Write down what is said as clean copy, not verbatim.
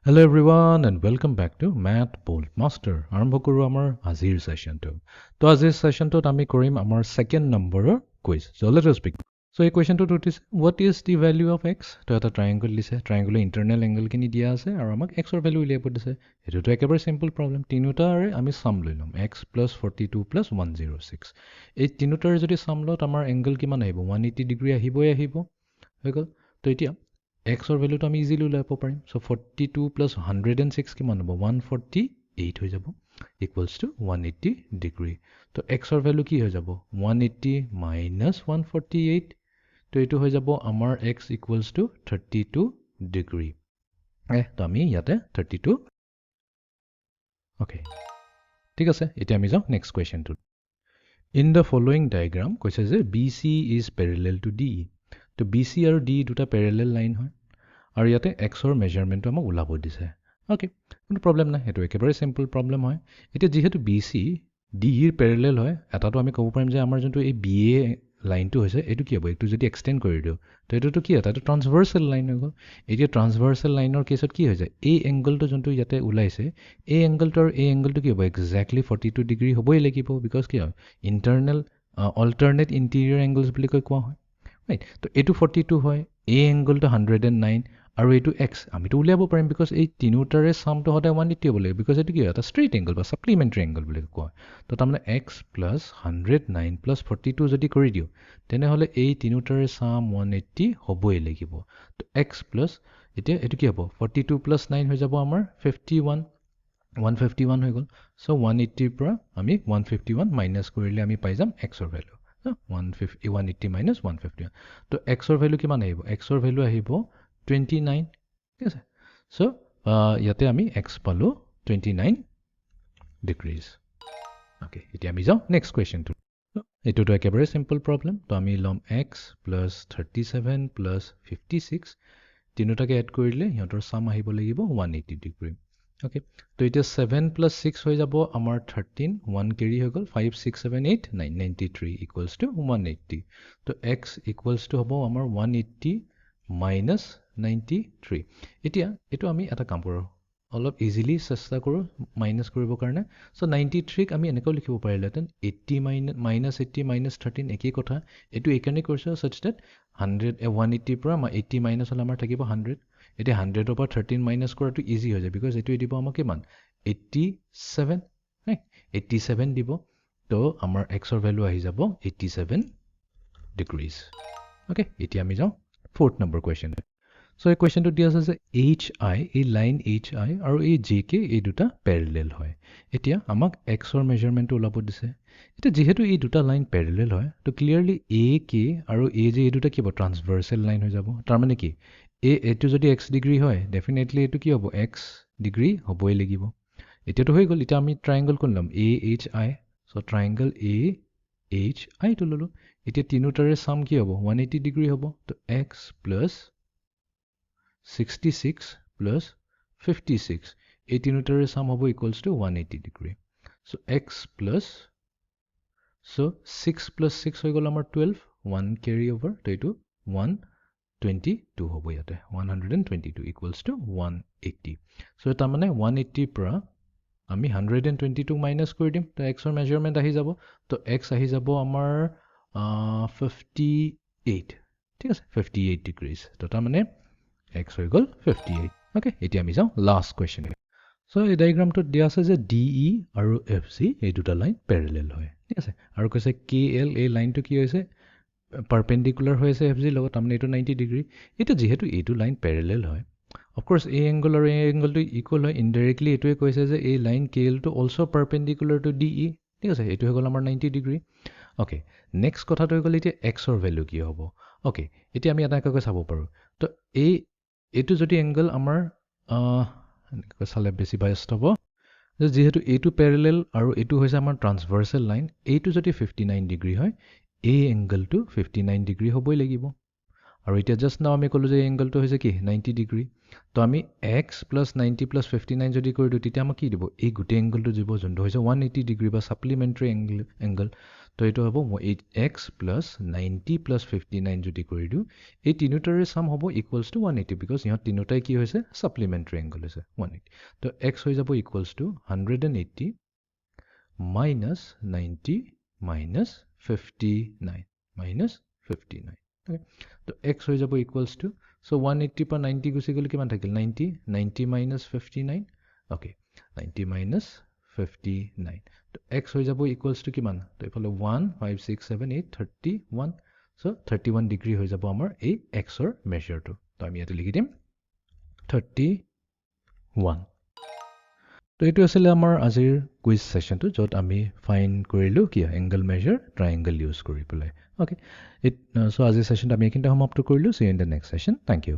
Hello everyone and welcome back to Math Bolt Master. আৰম্ভ কৰো আমাৰ আজিৰ সেশনটো। তো আজিৰ সেশনটোত আমি কৰিম আমাৰ সেকেন্ড নম্বৰৰ quiz. So let us begin. So এই কুৱেশ্যনটোত উঠিছে what is the value of x? তো এটা ট্ৰায়াঙ্গল দিছে, ট্ৰায়াঙ্গলৰ ইন্টাৰনেল এংগলখিনি দিয়া আছে আৰু আমাক x ৰ ভ্যালু উলিয়াব দিছে। এটোটো একেবাৰে সিম্পল প্ৰবলেম। তিনিটাৰে আমি সাম লৈ লম x + 42 + 106। এই তিনিটাৰে যদি সাম লওঁ আমাৰ এংগল কিমান আহিব 180 ডিগ্ৰী আহিবই আহিব। হৈ গ'ল। তো এতিয়া x ৰ ভ্যালুটো আমি ইজিলি উলিয়াব পাৰিম। সো 42 + 106 কিমান হ'ব 148 হৈ যাব ইকুৱেলছ টু 180 ডিগ্ৰী। তো x ৰ ভ্যালু কি হৈ যাব 180 - 148। তো এইটো হৈ যাব আমাৰ x ইকুৱেলছ টু 32 ডিগ্ৰী। তো আমি ইয়াতে 32 ওকে ঠিক আছে। এতিয়া আমি যাওঁ next কুৱেশ্যনটোত। In the following diagram কৈছে যে BC is parallel two DE। তো BC আৰু DE দুটা পেৰেলেল লাইন হয় আৰু ইয়াতে x ৰ মেজাৰমেণ্টটো আমাক ওলাব দিছে। ওকে কোনো প্ৰবলেম নাই, সেইটো একেবাৰে সিম্পল প্ৰবলেম হয়। এতিয়া যিহেতু BC DE ৰ পেৰেলেল হয়, এটাটো আমি ক'ব পাৰিম যে আমাৰ যোনটো এই BA লাইনটো হৈছে এইটো কি হ'ব, এইটো যদি এক্সটেণ্ড কৰি দিওঁ তো এইটোতো কি এটা ট্ৰান্সভাৰ্চেল লাইন হৈ গ'ল। এতিয়া ট্ৰান্সভাৰ্চেল লাইনৰ কেছত কি হৈ যায়, এই এংগলটো যোনটো ইয়াতে ওলাইছে এই এংগলটো আৰু এই এংগলটো কি হ'ব এক্সেক্টলি 42 ডিগ্ৰী হ'বই লাগিব, বিকজ কি হয় ইণ্টাৰনেল অল্টাৰনেট ইণ্টেৰিয়ৰ এংগলছ বুলি কোৱা হয় ৰাইট। তো এইটো 42 হয়, এই এংগলটো 109 আৰু এইটো x আমিতো উলিয়াব পাৰিম বিকজ এই তিনিটাৰে সামটো সদায় 180 হ'ব লাগিব, বিকজ এইটো কি এটা ষ্ট্ৰেইট এংগল বা সাপ্লিমেণ্টাৰী এংগল বুলি কোৱা হয়। তো তাৰমানে x + 109 + 42 যদি কৰি দিওঁ তেনেহ'লে এই তিনিটাৰে সাম 180 হ'বই লাগিব। তো x প্লাছ এতিয়া এইটো কি হ'ব 42 + 9 হৈ যাব আমাৰ 51 151 হৈ গ'ল। চ' 180ৰ পৰা আমি 151 মাইনাছ কৰিলে আমি পাই যাম x ৰ ভ্যালু 180 - 151। তো x ৰ ভ্যালু কিমান আহিব, x ৰ ভ্যালু আহিব 29 ঠিক আছে। চ' ইয়াতে আমি x পালো 29 ডিগ্ৰীজ। ওকে এতিয়া আমি যাওঁ নেক্সট কুৱেশ্যনটো। এইটোতো একেবাৰে সিম্পল প্ৰবলেম। তো আমি ল'ম x + 37 + 56 তিনিটাকে এড কৰিলে সিহঁতৰ সাম আহিব লাগিব 180 ডিগ্ৰী। ওকে তো এতিয়া 7 + 6 হৈ যাব আমাৰ 13 1 কেৰি হৈ গ'ল 5 6 7 8 9 93 ইকুৱেলছ টু 180। তো x ইকুৱেলছ টু হ'ব আমাৰ 180 - 93। এতিয়া এইটো আমি এটা কাম কৰোঁ, অলপ ইজিলি চেষ্টা কৰোঁ মাইনাছ কৰিবৰ কাৰণে। চ' 93ক আমি এনেকৈও লিখিব পাৰিলেহেঁতেন 80 - 80 - 13 একেই কথা। এইটো এইকাৰণে কৰিছোঁ ছাচ ডেট 180ৰ পৰা 80 মাইনাছ হ'লে আমাৰ থাকিব 100। এতিয়া 100ৰ পৰা 13 মাইনাছ কৰাটো ইজি হৈ যায়, বিকজ এইটোৱে দিব আমাক কিমান 87 ৰাইট 87 দিব। তো আমাৰ x ৰ ভ্যালু আহি যাব 87 ডিগ্ৰীজ। ওকে এতিয়া আমি যাওঁ 4th নম্বৰ কুৱেশ্যন। চ' এই কুৱেশ্যনটো দিয়া আছে যে HI এই লাইন HI আৰু এই JK এই দুটা পেৰেলেল হয়। এতিয়া আমাক x ৰ মেজাৰমেণ্টটো ওলাব দিছে। এতিয়া যিহেতু এই দুটা লাইন পেৰেলেল হয় তো ক্লিয়াৰলি AK আৰু AJ এই দুটা কি হ'ব ট্ৰান্সভাৰ্চেল লাইন হৈ যাব। তাৰমানে কি এইটো যদি x ডিগ্ৰী হয় ডেফিনেটলি এইটো কি হ'ব x ডিগ্ৰী হ'বই লাগিব। এতিয়াতো হৈ গ'ল। এতিয়া আমি ট্ৰায়াঙ্গল কোন ল'ম AHI। চ' ট্ৰায়াঙ্গল AHI টো ল'লোঁ। এতিয়া তিনিটাৰে সাম কি হ'ব 180 ডিগ্ৰী হ'ব। তো x + 66 + 56 এই তিনিটাৰে সাম হ'ব equals to 180 degree. So' x plus চ' 6 + 6 হৈ গ'ল আমাৰ 12 1 কেৰি অভাৰ। তো এইটো 122 হ'ব ইয়াতে 122 ইকুৱেলছ টু 180। চ' তাৰমানে 180ৰ পৰা আমি 122 মাইনাছ কৰি দিম। তো x ৰ মেজাৰমেণ্ট আহি যাব। তো x আহি যাব আমাৰ 58 ঠিক আছে 58 ডিগ্ৰীজ। তো তাৰমানে x হৈ গ'ল 58। ওকে এতিয়া আমি যাওঁ লাষ্ট কুৱেশ্যন। চ' এই ডায়েগ্ৰামটোত দিয়া আছে যে DE আৰু FC এই দুটা লাইন পেৰেলেল হয় ঠিক আছে। আৰু কৈছে KL এই লাইনটো কি হৈছে পাৰপেণ্ডিকুলাৰ হৈ আছে FG লগত, তাৰমানে এইটো 90 ডিগ্ৰী। এতিয়া যিহেতু এইটো লাইন পেৰেলেল হয় অফক'ৰ্ছ এই এংগল আৰু এই এংগলটো ইকুৱেল হয়। ইনডাইৰেক্টলি এইটোৱে কৈছে যে এই লাইন KLটো অলছ' পাৰপেণ্ডিকুলাৰ টু DE ঠিক আছে। এইটো হৈ গ'ল আমাৰ 90 ডিগ্ৰী। অ'কে নেক্সট কথাটো হৈ গ'ল এতিয়া x ৰ ভেলু কি হ'ব। অ'কে এতিয়া আমি এটা এটাকৈ চাব পাৰোঁ। তো এইটো যদি এংগল আমাৰ এনেকৈ চালে বেছি বায়েষ্ট হ'ব যে যিহেতু এইটো পেৰেলেল আৰু এইটো হৈছে আমাৰ ট্ৰান্সভাৰ্চেল লাইন, এইটো যদি 59 ডিগ্ৰী হয় এই এংগলটো 59 ডিগ্ৰী হ'বই লাগিব। আৰু এতিয়া জাষ্ট নাও আমি ক'লোঁ যে এই এংগলটো হৈছে কি 90 ডিগ্ৰী তো আমি এক্স প্লাছ 90 প্লাছ 59 যদি কৰি দিওঁ তেতিয়া আমাক কি দিব এই গোটেই এংগলটো দিব যোনটো হৈছে 180 ডিগ্ৰী বা ছাপ্লিমেণ্টাৰী এংগল তো এইটো হ'ব এক্স প্লাছ 90 প্লাছ 59 যদি কৰি দিওঁ এই তিনিটাৰে চাম হ'ব ইকুৱেলছ টু 180 বিকজ ইহঁত তিনিটাই কি হৈছে ছাপ্লিমেণ্টাৰী এংগল হৈছে 180 তো এক্স হৈ যাব equals to 180 minus 90 minus 59 okay তো x হৈ যাব ইকুৱেলছ টু so 180 পৰা 90 গুচি গ'লে কিমান থাকিল 90 মাইনাছ 59 okay 90 মাইনাছ 59 তো x হৈ যাব ইকুৱেলছ টু কিমান তো এইফালে 1 5 6 7 8 31 so 31 ডিগ্ৰী হৈ যাব আমাৰ এই x ৰ মেজাৰটো তো আমি ইয়াতে লিখি দিম 31 তো এইটো আছিলে আমাৰ আজিৰ কুইজ সেশনটো য'ত আমি ফাইন কৰিলোঁ কি এংগল মেজাৰ ট্ৰাইংগল ইউজ কৰি পেলাই okay so আজিৰ সেশনটো আমি এইখিনিতে সমাপ্ত কৰিলোঁ see you in the next session thank you